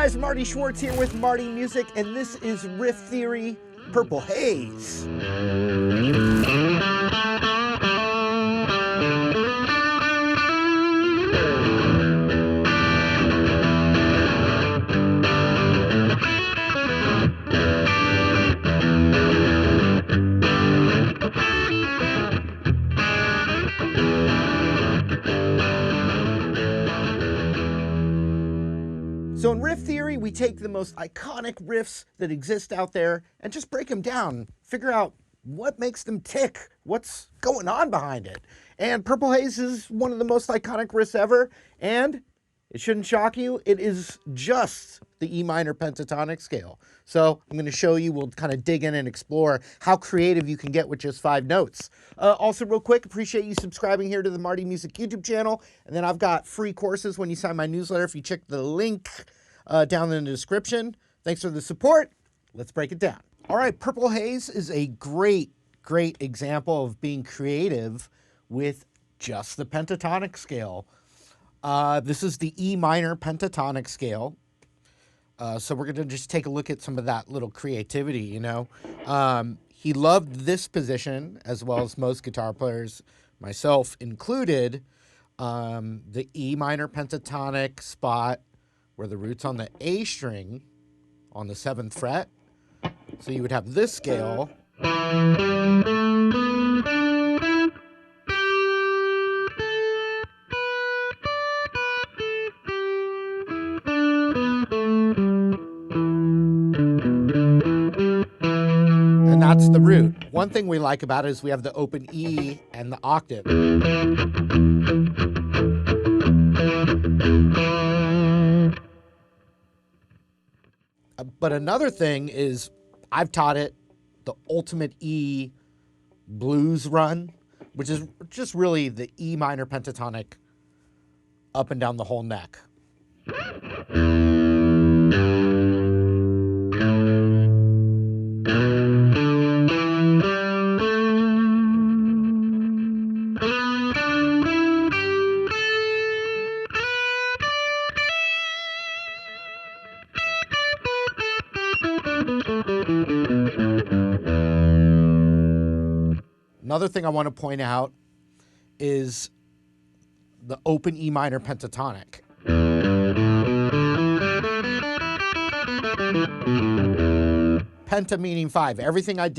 guys, Marty Schwartz here with Marty Music, and this is Riff Theory, Purple Haze. So in riff theory, we take the most iconic riffs that exist out there and just break them down, figure out what makes them tick, what's going on behind it. And Purple Haze is one of the most iconic riffs ever, and it shouldn't shock you, it is just the E minor pentatonic scale. So I'm going to show you, we'll kind of dig in and explore how creative you can get with just 5 notes. Also real quick, appreciate you subscribing here to the Marty Music YouTube channel. And then I've got free courses when you sign my newsletter. If you check the link down in the description. Thanks for the support. Let's break it down. All right, Purple Haze is a great example of being creative with just the pentatonic scale. This is the E minor pentatonic scale. So we're going to just take a look at some of that little creativity, you know. He loved this position, as well as most guitar players, myself included, the E minor pentatonic spot where the root's on the A string on the 7th fret. So you would have this scale. And that's the root. One thing we like about it is we have the open E and the octave. But another thing is I've taught it the ultimate E blues run, which is just really the E minor pentatonic up and down the whole neck. Another thing I want to point out is the open E minor pentatonic. Penta meaning 5. Everything I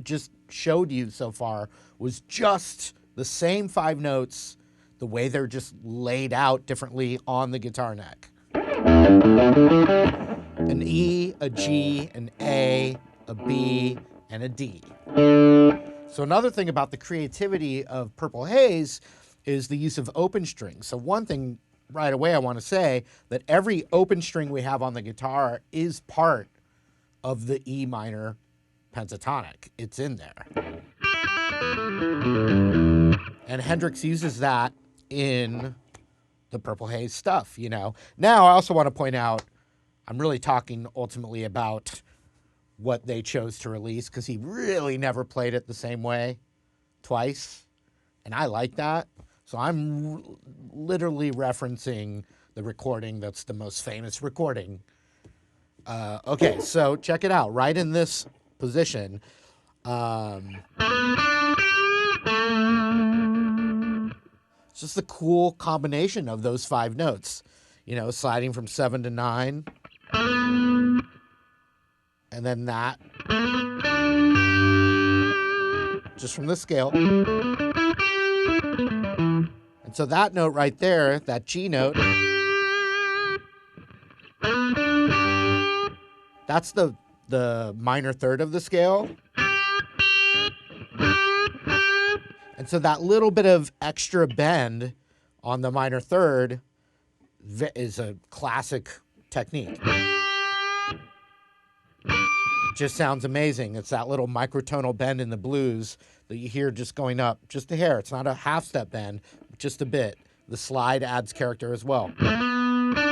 just showed you so far was just the same 5 notes, the way they're just laid out differently on the guitar neck. An E, a G, an A, a B, and a D. So another thing about the creativity of Purple Haze is the use of open strings. So one thing right away I want to say that every open string we have on the guitar is part of the E minor pentatonic. It's in there. And Hendrix uses that in the Purple Haze stuff, you know. Now I also want to point out, I'm really talking ultimately about what they chose to release, because he really never played it the same way twice, and I like that. So I'm literally referencing the recording that's the most famous recording. Okay, so check it out. Right in this position, it's just a cool combination of those 5 notes, you know, sliding from 7 to 9. And then that, just from the scale. And so that note right there, that G note, that's the minor third of the scale. And so that little bit of extra bend on the minor third is a classic technique. Just sounds amazing. It's that little microtonal bend in the blues that you hear just going up just a hair. It's not a half step bend, just a bit. The slide adds character as well. And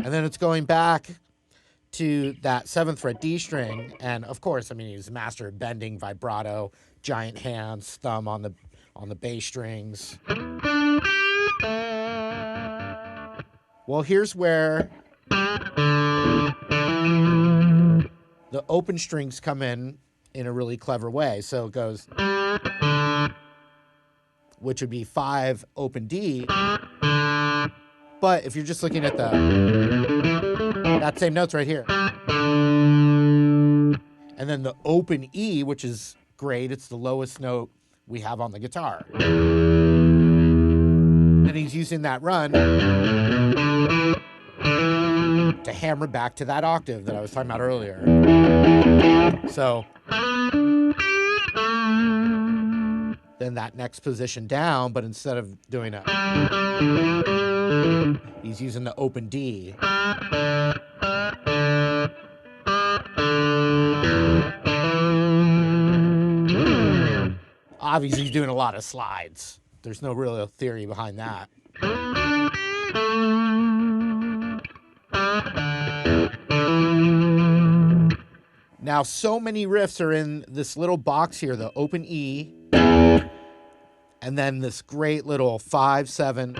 then it's going back to that 7th fret D string. And of course, I mean, he's a master of bending, vibrato, giant hands, thumb on the bass strings. Well, here's where the open strings come in a really clever way. So it goes, which would be 5 open D. But if you're just looking at that same notes right here. And then the open E, which is great. It's the lowest note we have on the guitar. And he's using that run to hammer back to that octave that I was talking about earlier. So then that next position down, but instead of doing a, he's using the open D. Obviously, he's doing a lot of slides. There's no real theory behind that. Now, so many riffs are in this little box here, the open E, and then this great little 5/7.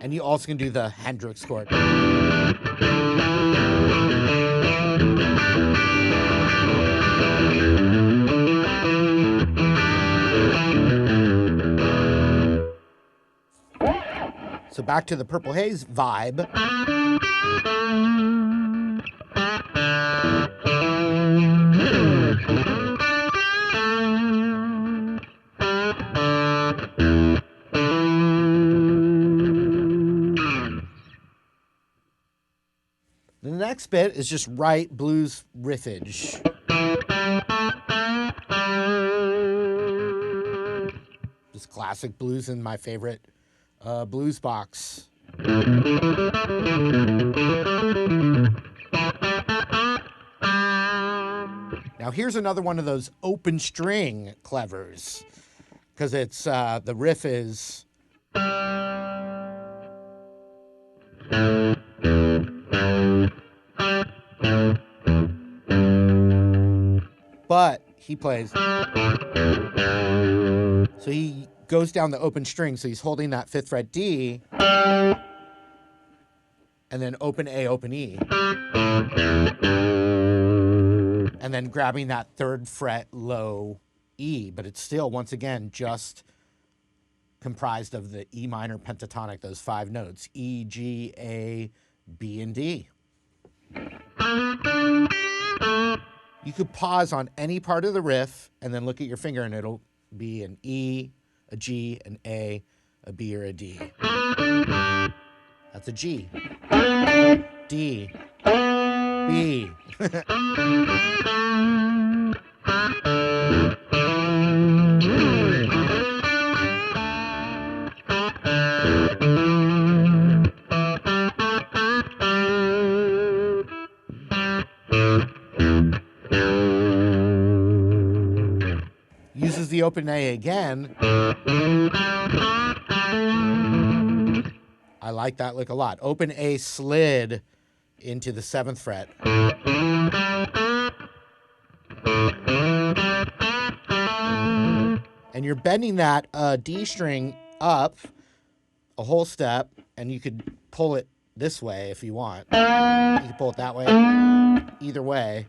And you also can do the Hendrix chord. So back to the Purple Haze vibe. The next bit is just right blues riffage. Just classic blues in my favorite blues box. Now here's another one of those open string clevers, because it's the riff is but he plays, so he goes down the open string, so he's holding that 5th fret D, and then open A, open E, and then grabbing that 3rd fret low E, but it's still, once again, just comprised of the E minor pentatonic, those 5 notes, E, G, A, B, and D. You could pause on any part of the riff and then look at your finger and it'll be an E, a G, an A, a B, or a D. That's a G. D. B. Uses the open A again. I like that lick a lot. Open A slid into the 7th fret. And you're bending that D string up a whole step, and you could pull it this way if you want. You can pull it that way. Either way.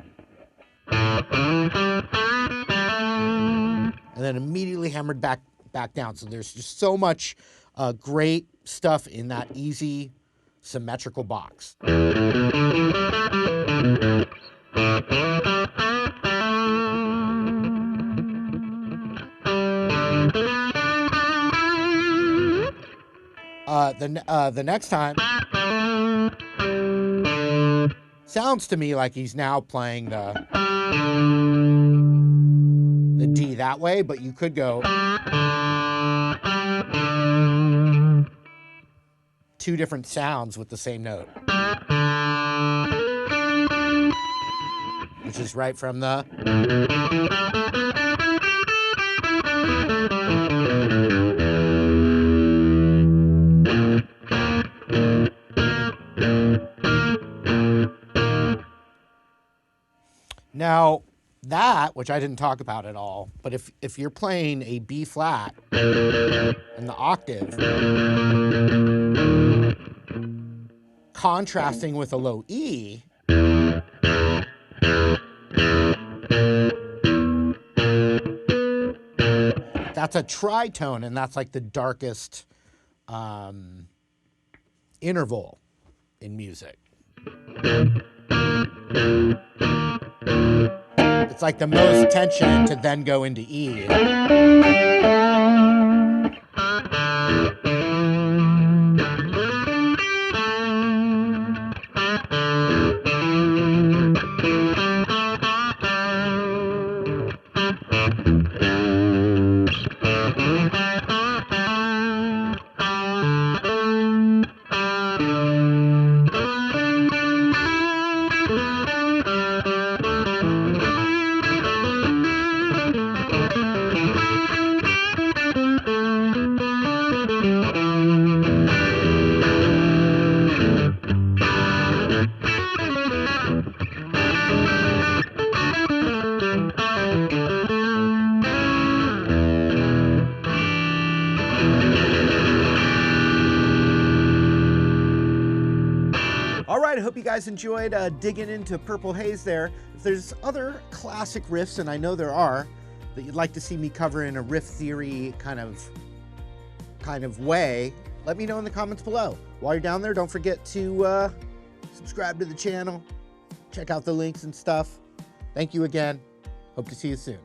And then immediately hammered back down. So there's just so much great stuff in that easy symmetrical box. The next time sounds to me like he's now playing the D that way, but you could go 2 different sounds with the same note, which is right from the Now, that, which I didn't talk about at all, but if you're playing a B flat in the octave, contrasting with a low E, that's a tritone, and that's like the darkest interval in music. It's like the most tension to then go into E. All right, I hope you guys enjoyed digging into Purple Haze there. If there's other classic riffs, and I know there are, that you'd like to see me cover in a riff theory kind of way, let me know in the comments below. While you're down there, don't forget to subscribe to the channel, check out the links and stuff. Thank you again. Hope to see you soon.